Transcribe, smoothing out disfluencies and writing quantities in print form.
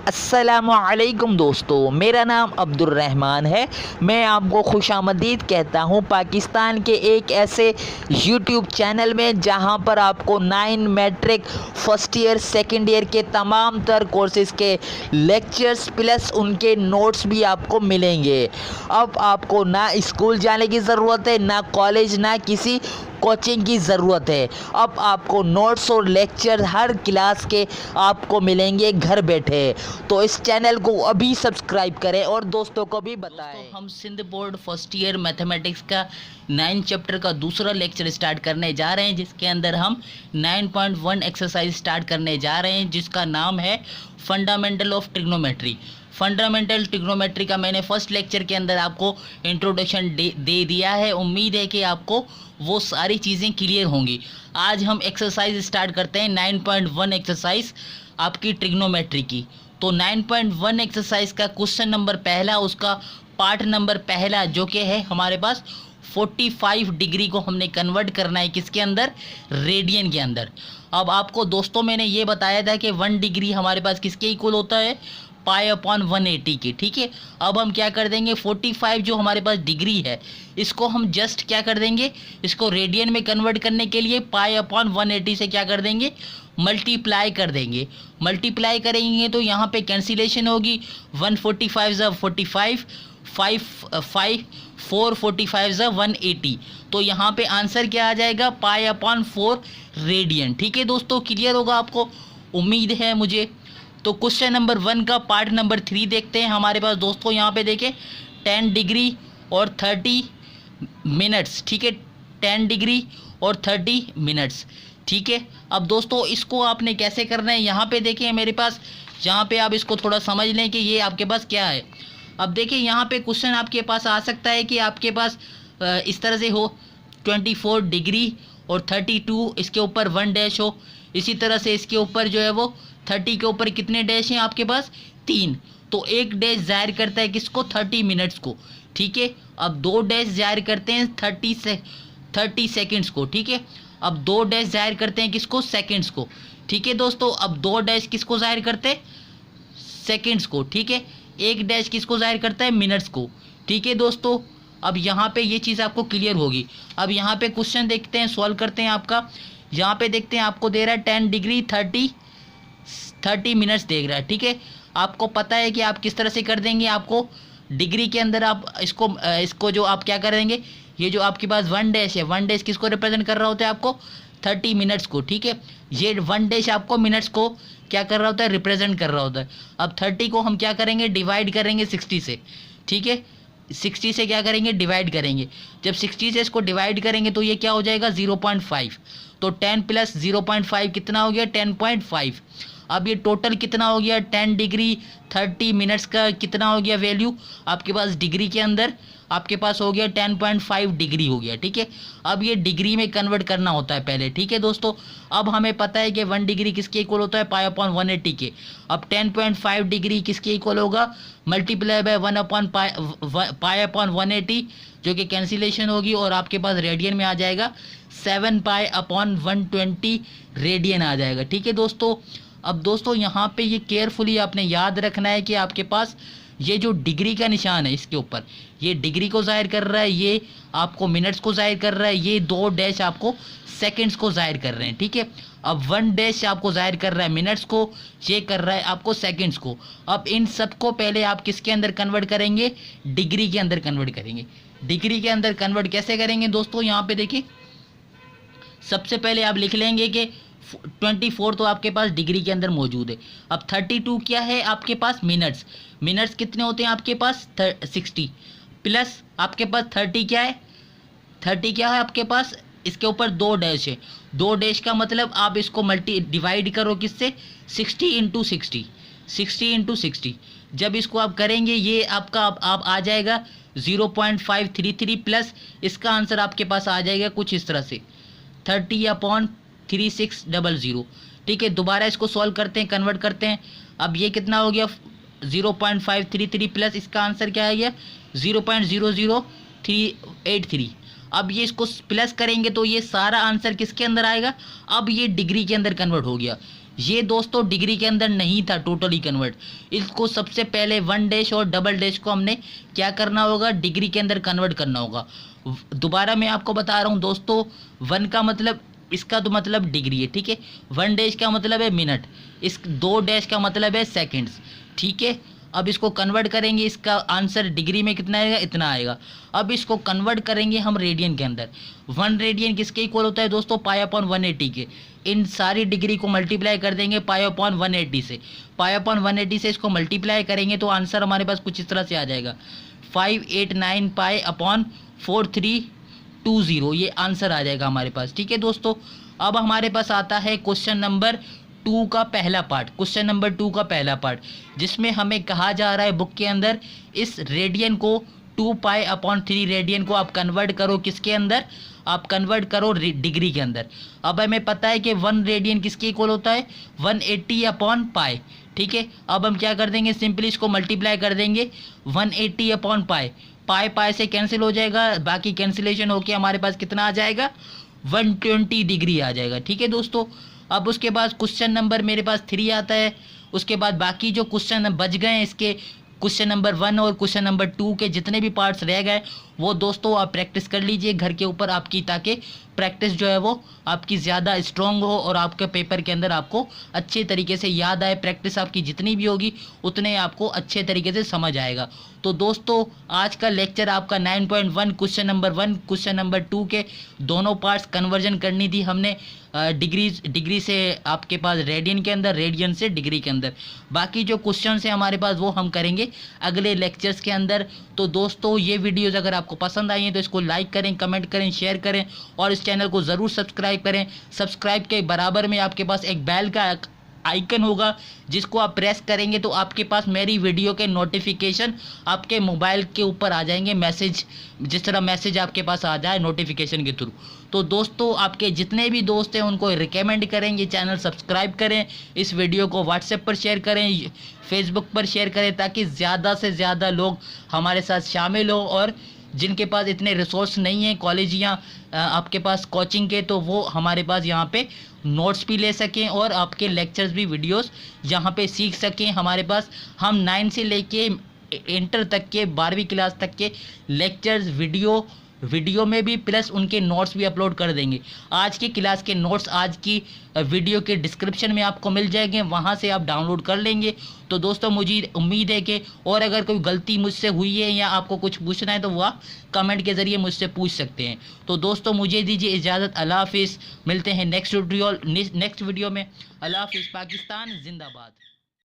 अस्सलाम-ओ-अलैकुम दोस्तों, मेरा नाम अब्दुल रहमान है। मैं आपको खुशामदीद कहता हूँ पाकिस्तान के एक ऐसे यूट्यूब चैनल में जहाँ पर आपको 9 matric first year second year के तमाम तर कोर्सेज़ के लेक्चर्स प्लस उनके नोट्स भी आपको मिलेंगे। अब आपको ना स्कूल जाने की ज़रूरत है, ना कॉलेज, ना किसी कोचिंग की ज़रूरत है। अब आपको नोट्स और लेक्चर हर क्लास के आपको मिलेंगे घर बैठे। तो इस चैनल को अभी सब्सक्राइब करें और दोस्तों को भी बताएं। हम Sindh board first year mathematics का 9 चैप्टर का दूसरा लेक्चर स्टार्ट करने जा रहे हैं, जिसके अंदर हम 9.1 एक्सरसाइज स्टार्ट करने जा रहे हैं, जिसका नाम है fundamental of trigonometry. Fundamental trigonometry का मैंने फर्स्ट लेक्चर के अंदर आपको इंट्रोडक्शन दे दिया है। उम्मीद है कि आपको वो सारी चीज़ें क्लियर होंगी। आज हम एक्सरसाइज स्टार्ट करते हैं 9.1 एक्सरसाइज आपकी ट्रिग्नोमेट्री की। तो 9.1 एक्सरसाइज का क्वेश्चन नंबर पहला, उसका पार्ट नंबर पहला जो कि है हमारे पास 45 डिग्री को हमने कन्वर्ट करना है किसके अंदर, रेडियन के अंदर। अब आपको दोस्तों मैंने ये बताया था कि 1 डिग्री हमारे पास किसके इक्वल होता है, पाई अपॉन 180 की। ठीक है, अब हम क्या कर देंगे, 45 जो हमारे पास डिग्री है इसको हम जस्ट क्या कर देंगे, इसको रेडियन में कन्वर्ट करने के लिए पाई अपॉन 180 से क्या कर देंगे, मल्टीप्लाई कर देंगे। मल्टीप्लाई करेंगे तो यहाँ पे कैंसिलेशन होगी, 145 ज़ा 45, 4 45 ज़ा 180। तो यहाँ पे आंसर क्या आ जाएगा, पाई अपॉन 4 रेडियन। ठीक है दोस्तों, क्लियर होगा आपको, उम्मीद है मुझे। तो क्वेश्चन नंबर 1 का पार्ट नंबर 3 देखते हैं हमारे पास दोस्तों। यहाँ पे देखें 10 डिग्री और 30 मिनट्स। ठीक है, 10 डिग्री और 30 मिनट्स। ठीक है, अब दोस्तों इसको आपने कैसे करना है, यहाँ पे देखें मेरे पास, यहाँ पे आप इसको थोड़ा समझ लें कि ये आपके पास क्या है। अब देखिए यहाँ पे क्वेश्चन आपके पास आ सकता है कि आपके पास इस तरह से हो, 24 डिग्री और 32 इसके ऊपर 1 डैश हो। इसी तरह से इसके ऊपर जो है वो 30 के ऊपर कितने डैश हैं आपके पास, 3। तो एक डैश जाहिर करता है किसको, 30 मिनट्स को। ठीक है, अब 2 डैश जाहिर करते हैं 30 सेकेंड्स को। ठीक है, अब 2 डैश जाहिर करते हैं किसको, सेकेंड्स को। ठीक है दोस्तों, अब 2 डैश किसको जाहिर करते हैं, सेकेंड्स को। ठीक है, एक डैश किसको जाहिर करता है, मिनट्स को। ठीक है दोस्तों, अब यहाँ पे ये चीज़ आपको क्लियर होगी। अब यहाँ पे क्वेश्चन देखते हैं, सॉल्व करते हैं आपका। यहाँ पे देखते हैं आपको दे रहा है 10 डिग्री 30 मिनट्स देख रहा है। ठीक है, आपको पता है कि आप किस तरह से कर देंगे। आपको डिग्री के अंदर आप इसको जो आप क्या कर देंगे, ये जो आपके पास 1 डैश है, 1 डैश किसको रिप्रेजेंट कर रहा होता है, आपको 30 मिनट्स को। ठीक है, ये 1 डैश आपको मिनट्स को क्या कर रहा होता है, रिप्रेजेंट कर रहा होता है। अब 30 को हम क्या करेंगे, डिवाइड करेंगे 60 से। ठीक है, 60 से क्या करेंगे, डिवाइड करेंगे। जब 60 से इसको डिवाइड करेंगे तो ये क्या हो जाएगा, 0.5। तो 10 प्लस 0.5 कितना हो गया, 10.5। अब ये टोटल कितना हो गया, 10 डिग्री 30 मिनट्स का कितना हो गया वैल्यू आपके पास, डिग्री के अंदर आपके पास हो गया 10.5 डिग्री हो गया। ठीक है, अब ये डिग्री में कन्वर्ट करना होता है पहले। ठीक है दोस्तों, अब हमें पता है कि 1 डिग्री किसके इक्वल होता है, पाई अपॉन 180 के। अब 10.5 डिग्री किसके इक्वल होगा, multiply by 1 upon pi upon 180, जो कि कैंसिलेशन होगी और आपके पास रेडियन में आ जाएगा 7 पाई अपॉन 120 रेडियन आ जाएगा। ठीक है दोस्तों, अब दोस्तों यहाँ पे ये केयरफुली आपने याद रखना है कि आपके पास ये जो डिग्री का निशान है इसके ऊपर, ये डिग्री को जाहिर कर रहा है, ये आपको मिनट्स को जाहिर कर रहा है, ये 2 डैश आपको सेकंड्स को जाहिर कर रहे हैं। ठीक है, अब 1 डैश आपको जाहिर कर रहा है मिनट्स को, ये कर रहा है आपको सेकंड्स को। अब इन सबको पहले आप किसके अंदर कन्वर्ट करेंगे, डिग्री के अंदर कन्वर्ट करेंगे। डिग्री के अंदर कन्वर्ट कैसे करेंगे दोस्तों, यहाँ पे देखिए सबसे पहले आप लिख लेंगे कि 24 तो आपके पास डिग्री के अंदर मौजूद है। अब 32 क्या है आपके पास, मिनट्स। मिनट्स कितने होते हैं आपके पास, 60 प्लस आपके पास 30 क्या है, 30 क्या है आपके पास, इसके ऊपर 2 डैश है। 2 डैश का मतलब आप इसको डिवाइड करो किससे, 60 इंटू 60। जब इसको आप करेंगे ये आपका आप आ जाएगा 0.533 प्लस इसका आंसर आपके पास आ जाएगा कुछ इस तरह से 30/3600। ठीक है, दोबारा इसको सॉल्व करते हैं, कन्वर्ट करते हैं। अब ये कितना हो गया, 0.533 प्लस इसका आंसर क्या आ गया, 0.00383। अब ये इसको प्लस करेंगे तो ये सारा आंसर किसके अंदर आएगा, अब ये डिग्री के अंदर कन्वर्ट हो गया। ये दोस्तों डिग्री के अंदर नहीं था टोटली कन्वर्ट। इसको सबसे पहले 1 डैश और डबल डैश को हमने क्या करना होगा, डिग्री के अंदर कन्वर्ट करना होगा। दोबारा मैं आपको बता रहा हूँ दोस्तों, 1 का मतलब, इसका तो मतलब डिग्री है, ठीक है। 1 डैश का मतलब है मिनट, इस 2 डैश का मतलब है सेकंड्स, ठीक है। अब इसको कन्वर्ट करेंगे, इसका आंसर डिग्री में कितना आएगा, इतना आएगा। अब इसको कन्वर्ट करेंगे हम रेडियन के अंदर। 1 रेडियन किसके इक्वल होता है दोस्तों, पाई अपॉन 180 के। इन सारी डिग्री को मल्टीप्लाई कर देंगे पाई अपॉन 180 से। पाई अपॉन 180 से इसको मल्टीप्लाई करेंगे तो आंसर हमारे पास कुछ इस तरह से आ जाएगा, 589 पाई अपॉन 4320, ये आंसर आ जाएगा हमारे पास, ठीक है दोस्तों। अब हमारे पास आता है क्वेश्चन नंबर 2 का पहला पार्ट, क्वेश्चन नंबर 2 का पहला पार्ट, जिसमें हमें कहा जा रहा है बुक के अंदर, इस रेडियन को 2 पाई अपॉन 3 रेडियन को आप कन्वर्ट करो किसके अंदर, आप कन्वर्ट करो डिग्री के अंदर। अब हमें पता है कि 1 रेडियन किसके इक्वल होता है, 180 अपॉन पाई, ठीक है। अब हम क्या कर देंगे, सिंपली इसको मल्टीप्लाई कर देंगे 180 अपॉन पाई, पाई पाई से कैंसिल हो जाएगा, बाकी कैंसिलेशन होके हमारे पास कितना आ जाएगा, 120 डिग्री आ जाएगा, ठीक है दोस्तों। अब उसके बाद क्वेश्चन नंबर मेरे पास 3 आता है। उसके बाद बाकी जो क्वेश्चन बच गए हैं इसके, क्वेश्चन नंबर 1 और क्वेश्चन नंबर 2 के जितने भी पार्ट्स रह गए वो दोस्तों आप प्रैक्टिस कर लीजिए घर के ऊपर आपकी, ताकि प्रैक्टिस जो है वो आपकी ज़्यादा स्ट्रॉन्ग हो और आपके पेपर के अंदर आपको अच्छे तरीके से याद आए। प्रैक्टिस आपकी जितनी भी होगी उतने आपको अच्छे तरीके से समझ आएगा। तो दोस्तों आज का लेक्चर आपका 9.1 क्वेश्चन नंबर 1 क्वेश्चन नंबर 2 के दोनों पार्ट्स कन्वर्जन करनी थी हमने, डिग्री से आपके पास रेडियन के अंदर, रेडियन से डिग्री के अंदर। बाकी जो क्वेश्चन है हमारे पास वो हम करेंगे अगले लेक्चर्स के अंदर। तो दोस्तों ये वीडियोज़ अगर आपको पसंद आई हैं तो इसको लाइक करें, कमेंट करें, शेयर करें और इस चैनल को ज़रूर सब्सक्राइब करें। सब्सक्राइब के बराबर में आपके पास एक बेल का आइकन होगा जिसको आप प्रेस करेंगे तो आपके पास मेरी वीडियो के नोटिफिकेशन आपके मोबाइल के ऊपर आ जाएंगे, मैसेज, जिस तरह मैसेज आपके पास आ जाए नोटिफिकेशन के थ्रू। तो दोस्तों आपके जितने भी दोस्त हैं उनको रिकमेंड करें ये चैनल सब्सक्राइब करें, इस वीडियो को व्हाट्सएप पर शेयर करें, फेसबुक पर शेयर करें, ताकि ज़्यादा से ज़्यादा लोग हमारे साथ शामिल हो। और जिनके पास इतने रिसोर्स नहीं हैं कॉलेज या आपके पास कोचिंग के, तो वो हमारे पास यहाँ पे नोट्स भी ले सकें और आपके लेक्चर्स भी, वीडियोस यहाँ पे सीख सकें। हमारे पास हम 9 से लेके इंटर तक के 12वीं क्लास तक के लेक्चर्स वीडियो में भी प्लस उनके नोट्स भी अपलोड कर देंगे। आज की क्लास के नोट्स आज की वीडियो के डिस्क्रिप्शन में आपको मिल जाएंगे, वहाँ से आप डाउनलोड कर लेंगे। तो दोस्तों मुझे उम्मीद है कि, और अगर कोई गलती मुझसे हुई है या आपको कुछ पूछना है तो वह कमेंट के ज़रिए मुझसे पूछ सकते हैं। तो दोस्तों मुझे दीजिए इजाज़त, अल्लाह हाफिज़, मिलते हैं नेक्स्ट वीडियो में। अल्लाह हाफिज़, पाकिस्तान जिंदाबाद।